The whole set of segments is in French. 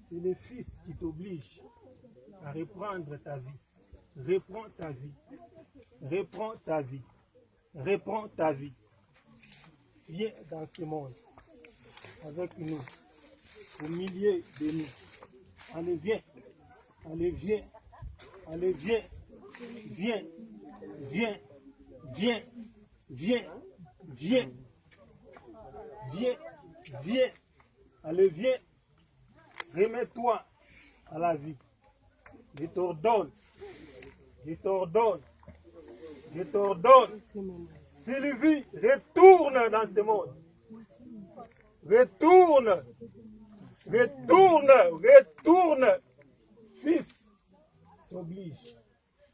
C'est le Fils qui t'oblige à reprendre ta vie. Reprends ta vie. Reprends ta vie. Reprends ta vie. Viens dans ce monde avec nous, au milieu de nous. Allez, viens. Allez, viens. Allez, viens. Viens. Viens. Viens. Viens. Viens. Viens. Viens. Allez, viens. Remets-toi à la vie. Je t'ordonne. Je t'ordonne. Je t'ordonne. Sylvie, retourne dans ce monde. Retourne. Retourne. Retourne. Fils, t'oblige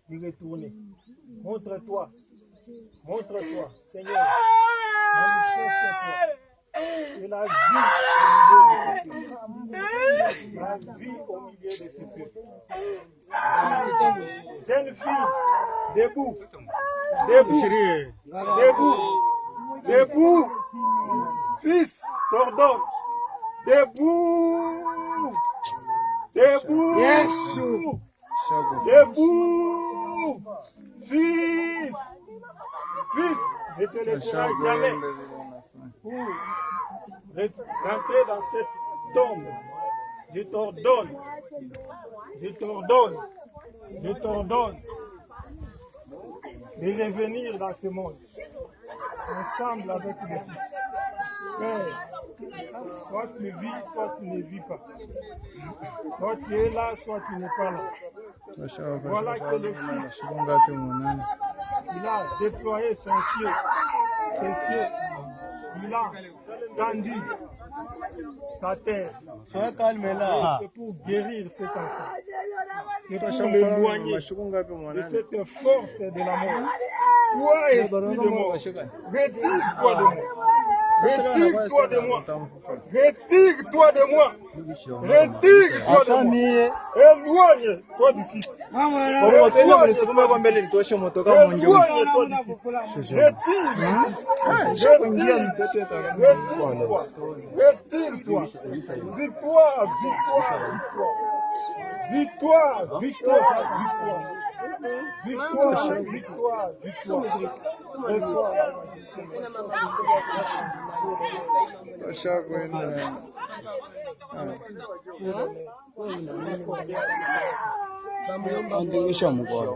de retourner. Montre-toi. Montre-toi, Seigneur. Manifeste-toi. Et la vie au milieu de ce peuple. Jeune fille, debout. Debout. Debout. Debout. Fils, t'ordonne. Debout. Debout. Yes. Debout. Fils. Fils, ne te laisserai jamais pour rentrer dans cette tombe. Je t'ordonne. Je t'ordonne. Je t'ordonne de revenir dans ce monde. Ensemble avec le Fils. Père, soit tu vis, soit tu ne vis pas. Soit tu es là, soit tu n'es pas là. Voilà que le Fils, il a déployé son ciel, ses cieux. Il a tendu sa terre. Sois calme là. C'est pour guérir cet enfant. C'est pour l'éloigner de cette force de la mort. Toi, esprit de mort, retire-toi de moi. Retire-toi de moi. Retire-toi de moi. Retire-toi de moi. Éloigne-toi du Fils. Éloigne-toi du Fils. Retire-toi. Retire-toi. Victoire, victoire, victoire. Victoire, victoire, victoire. Victoire, victoire, victoire.